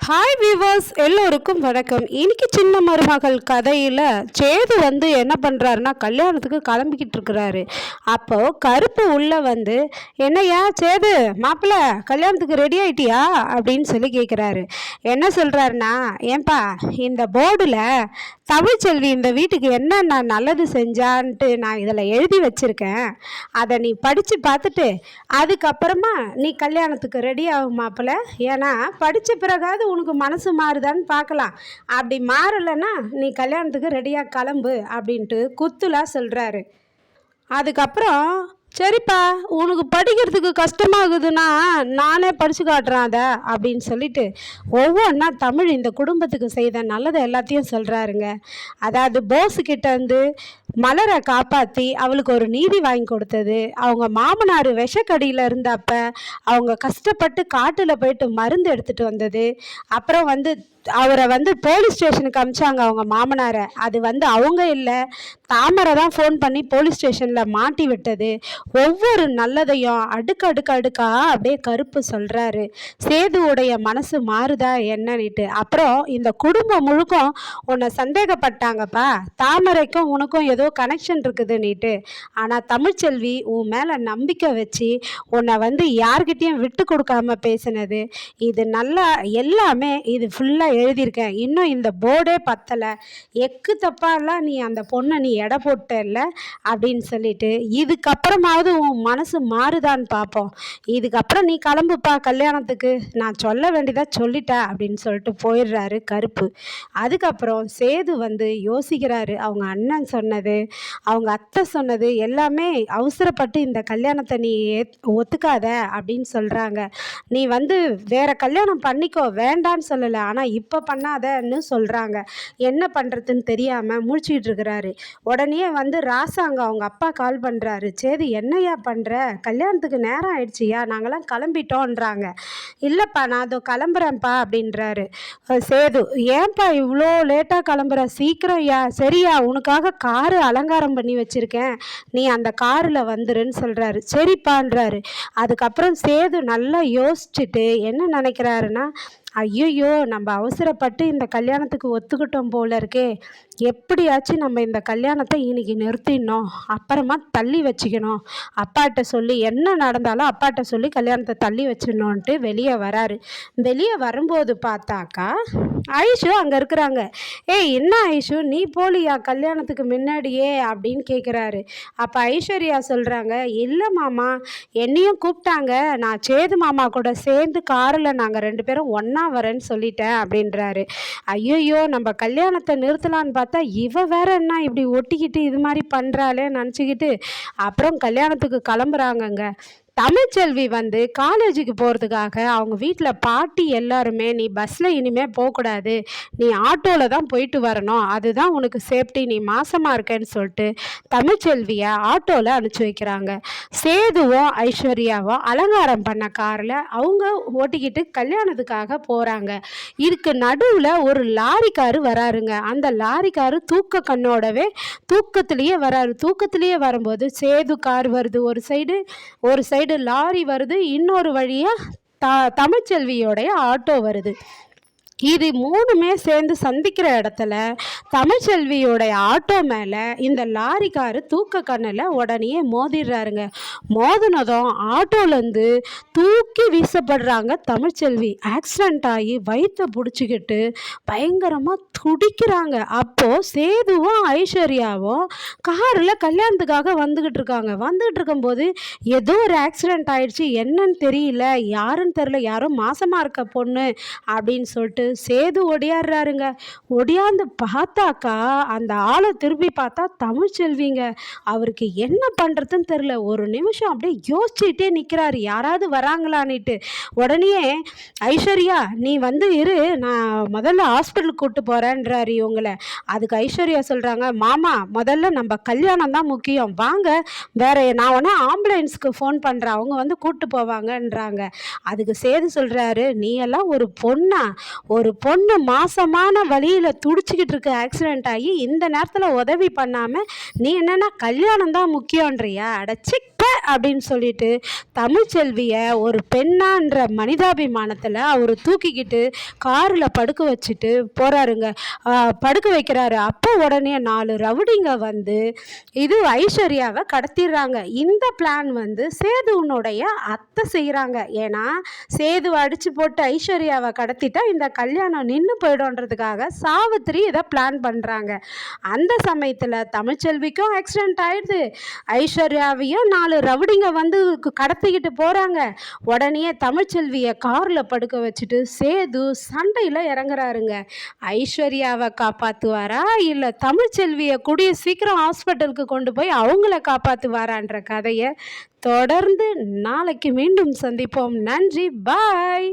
Hi viewers, எல்லோருக்கும் வணக்கம். இன்னைக்கு சின்ன மருமகள் கதையில் சேது என்ன பண்ணுறாருன்னா கல்யாணத்துக்கு கிளம்பிக்கிட்டு இருக்கிறாரு. அப்போது கருப்பு உள்ளே என்னையா சேது மாப்பிள்ளை கல்யாணத்துக்கு ரெடி ஆயிட்டியா அப்படின்னு சொல்லி கேட்குறாரு. என்ன சொல்கிறாருன்னா, ஏன்பா இந்த போர்டில் தமிழ்ச்செல்வி இந்த வீட்டுக்கு என்னென்ன நல்லது செஞ்சான்ட்டு நான் இதில் எழுதி வச்சுருக்கேன். அதை நீ படித்து பார்த்துட்டு அதுக்கப்புறமா நீ கல்யாணத்துக்கு ரெடி ஆகும் மாப்பிள்ளை. ஏன்னா படித்த பிறகாவது உனக்கு மனசு மாறுதான்னு பார்க்கலாம். அப்படி மாறலைன்னா நீ கல்யாணத்துக்கு ரெடியாக கிளம்பு அப்படின்ட்டு குத்துலாக சொல்கிறாரு. அதுக்கப்புறம் சரிப்பா உனக்கு படிக்கிறதுக்கு கஷ்டமாகுதுன்னா நானே படித்து காட்டுறேன் அதை அப்படின்னு சொல்லிட்டு ஒவ்வொன்றா தமிழ் இந்த குடும்பத்துக்கு செய்த நல்லதை எல்லாத்தையும் சொல்கிறாருங்க. அதாவது போஸுக்கிட்ட மலரை காப்பாற்றி அவளுக்கு ஒரு நீதி வாங்கி கொடுத்தது, அவங்க மாமனார் விஷக்கடியில் இருந்தப்ப அவங்க கஷ்டப்பட்டு காட்டில் போயிட்டு மருந்து எடுத்துகிட்டு வந்தது, அப்புறம் அவரை போலீஸ் ஸ்டேஷனுக்கு அனுப்பிச்சாங்க அவங்க மாமனாரை. அது அவங்க இல்லை, தாமரை தான் ஃபோன் பண்ணி போலீஸ் ஸ்டேஷனில் மாட்டி விட்டது. ஒவ்வொரு நல்லதையும் அடுக்கா அப்படியே கருப்பு சொல்கிறாரு. சேதுவுடைய மனசு மாறுதா என்னன்னுட்டு. அப்புறம் இந்த குடும்பம் முழுக்கும் உன்னை சந்தேகப்பட்டாங்கப்பா, தாமரைக்கும் உனக்கும் ஏதோ கனெக்ஷன் இருக்குதுன்னுட்டு. ஆனால் தமிழ்ச்செல்வி உன் மேலே நம்பிக்கை வச்சு உன்னை யார்கிட்டையும் விட்டு கொடுக்காம பேசினது, இது நல்லா எல்லாமே இது ஃபுல்லாக எழுதியிருக்கேன். இன்னும் இந்த போர்டே பத்தலை, எக்கு தப்பாலாம் நீ அந்த பொண்ணை நீ எடை போட்டல அப்படின்னு சொல்லிட்டு இதுக்கப்புறமாவது உன் மனசு மாறுதான்னு பார்ப்போம். இதுக்கப்புறம் நீ கிளம்புப்பா கல்யாணத்துக்கு, நான் சொல்ல வேண்டியதா சொல்லிட்டேன் அப்படின்னு சொல்லிட்டு போயிடுறாரு கருப்பு. அதுக்கப்புறம் சேது யோசிக்கிறாரு. அவங்க அண்ணன் சொன்னது, அவங்க அத்தை சொன்னது எல்லாமே அவசரப்பட்டு இந்த கல்யாணத்தை நீ ஒத்துக்காத அப்படின்னு சொல்கிறாங்க. நீ வேற கல்யாணம் பண்ணிக்கோ, வேண்டான்னு சொல்லலை, ஆனால் இப்போ பண்ணாதன்னு சொல்கிறாங்க. என்ன பண்ணுறதுன்னு தெரியாமல் முழிச்சிக்கிட்டு இருக்கிறாரு. உடனே ராசாங்க அவங்க அப்பா கால் பண்ணுறாரு. சேது என்னையா பண்ணுற, கல்யாணத்துக்கு நேரம் ஆயிடுச்சியா, நாங்களாம் கிளம்பிட்டோன்றாங்க. இல்லைப்பா நான் அதோ கிளம்புறேன்ப்பா அப்படின்றாரு. சேது ஏன்ப்பா இவ்வளோ லேட்டாக கிளம்புற, சீக்கிரம் யா, சரியா உனக்காக காரு அலங்காரம் பண்ணி வச்சுருக்கேன், நீ அந்த காரில் வந்துருன்னு சொல்கிறாரு. சரிப்பான்றாரு. அதுக்கப்புறம் சேது நல்லா யோசிச்சுட்டு என்ன நினைக்கிறாருன்னா, ஐயோ நம்ம அவசரப்பட்டு இந்த கல்யாணத்துக்கு ஒத்துக்கிட்டோம் போல இருக்கே, எப்படியாச்சும் நம்ம இந்த கல்யாணத்தை இன்னைக்கு நிறுத்திடணும், அப்புறமா தள்ளி வச்சுக்கணும், அப்பாட்ட சொல்லி என்ன நடந்தாலும் அப்பாட்ட சொல்லி கல்யாணத்தை தள்ளி வச்சிடணுன்ட்டு வெளியே வராரு. வெளியே வரும்போது பார்த்தாக்கா ஐஷு அங்கே இருக்கிறாங்க. ஏய் என்ன ஐஷு நீ போலியா கல்யாணத்துக்கு முன்னாடியே அப்படின்னு கேட்குறாரு. அப்போ ஐஸ்வர்யா சொல்கிறாங்க, இல்லை மாமா என்னையும் கூப்பிட்டாங்க, நான் சேது மாமா கூட சேர்ந்து காரில் நாங்கள் 2 பேரும் ஒன்றா வரேன்னு சொல்லிட்டேன் அப்படின்றாரு. ஐயோ நம்ம கல்யாணத்தை நிறுத்தலான்னு பார்த்தா இவ வேற என்ன இப்படி ஒட்டிக்கிட்டு இது மாதிரி பண்ணுறாளே நினச்சிக்கிட்டு அப்புறம் கல்யாணத்துக்கு கிளம்புறாங்கங்க. தமிழ்ச்செல்வி காலேஜுக்கு போகிறதுக்காக அவங்க வீட்டில் பாட்டி எல்லாருமே, நீ பஸ்ஸில் இனிமேல் போகக்கூடாது, நீ ஆட்டோவில் தான் போயிட்டு வரணும், அதுதான் உனக்கு சேஃப்டி, நீ மாசமாக இருக்கேன்னு சொல்லிட்டு தமிழ்ச்செல்வியை ஆட்டோவில் அனுப்பிச்சி வைக்கிறாங்க. சேதுவும் ஐஸ்வர்யாவும் அலங்காரம் பண்ண காரில் அவங்க ஓட்டிக்கிட்டு கல்யாணத்துக்காக போகிறாங்க. இதுக்கு நடுவில் ஒரு லாரிக்காரு வராருங்க. அந்த லாரிக்காரு தூக்க கண்ணோடவே தூக்கத்திலேயே வராரு. தூக்கத்திலேயே வரும்போது சேது கார் வருது, ஒரு சைடு லாரி வருது, இன்னொரு வழியாக தமிழ்ச்செல்வியோடைய ஆட்டோ வருது. இது 3மே சேர்ந்து சந்திக்கிற இடத்துல தமிழ்ச்செல்வியோடைய ஆட்டோ மேலே இந்த லாரிக்காரு தூக்க கண்ணில் உடனே மோதிடுறாருங்க. மோதினதும் ஆட்டோலேருந்து தூக்கி வீசப்படுறாங்க தமிழ்ச்செல்வி. ஆக்சிடெண்ட் ஆகி வயிற்றை பிடிச்சிக்கிட்டு பயங்கரமாக துடிக்கிறாங்க. அப்போது சேதுவும் ஐஸ்வர்யாவும் காரில் கல்யாணத்துக்காக வந்துக்கிட்டு இருக்கும்போது ஏதோ ஒரு ஆக்சிடெண்ட் ஆயிடுச்சு, என்னன்னு தெரியல, யாருன்னு தெரியல, யாரும் மாசமாக இருக்க பொண்ணு அப்படின்னு சொல்லிட்டு சேது ஒடியாடுறாருங்க. ஒடியாந்து பார்த்தாக்கா அந்த ஆளை திருப்பி பார்த்தா தமிழ்ச்செல்விங்க. அவருக்கு என்ன பண்ணுறதுன்னு தெரில, ஒரு நிமிஷம் அப்படியே யோசிச்சுட்டே நிற்கிறாரு, யாராவது வராங்களான்னுட்டு. உடனே ஐஸ்வர்யா நீ இரு, நான் முதல்ல ஹாஸ்பிட்டலுக்கு கூப்பிட்டு போகிறேன்றாரு இவங்களை. அதுக்கு ஐஸ்வர்யா சொல்கிறாங்க, மாமா முதல்ல நம்ம கல்யாணம் தான் முக்கியம், வாங்க, வேற நான் ஒன்றா ஆம்புலன்ஸ்க்கு ஃபோன் பண்ணுறேன், அவங்க கூப்பிட்டு போவாங்கன்றாங்க. அதுக்கு சேது சொல்கிறாரு, நீ எல்லாம் ஒரு பொண்ணா, ஒரு பொண்ணு மாசமான வழியில் துடிச்சிக்கிட்டு இருக்க ஆக்சிடெண்ட் ஆகி இந்த நேரத்தில் உதவி பண்ணாமல் நீ என்னென்னா கல்யாணம் தான் முக்கியன்றியா, அடச்சி அப்படின்னு சொல்லிட்டு தமிழ்ச்செல்வியை ஒரு பெண்ணான்ற மனிதாபிமானத்தில் அவர் தூக்கிக்கிட்டு காரில் படுக்க வச்சுட்டு போகிறாருங்க. படுக்க வைக்கிறாரு. அப்போ உடனே 4 ரவுடிங்க வந்து இது ஐஸ்வர்யாவை கடத்திடுறாங்க. இந்த பிளான் வந்து சேதுவனுடைய அத்தை செய்கிறாங்க. ஏன்னா சேதுவை அடித்து போட்டு ஐஸ்வர்யாவை கடத்திட்டா இந்த கல்யாணம் நின்று போய்டும்ன்றதுக்காக சாவித்திரி இதை பிளான் பண்ணுறாங்க. அந்த சமயத்தில் தமிழ்ச்செல்விக்கும் ஆக்சிடென்ட் ஆயிடுது. ஐஸ்வர்யாவையும் 4 ரவுடிங்க வந்து கடத்திக்கிட்டு போகிறாங்க. உடனே தமிழ்ச்செல்வியை காரில் படுக்க வச்சுட்டு சேது சண்டையில் இறங்குறாருங்க. ஐஸ்வர்யாவை காப்பாற்றுவாரா இல்லை தமிழ்ச்செல்வியை கூடிய சீக்கிரம் ஹாஸ்பிட்டலுக்கு கொண்டு போய் அவங்கள காப்பாற்றுவாரான்ற கதையை தொடர்ந்து நாளைக்கு மீண்டும் சந்திப்போம். நன்றி, பாய்.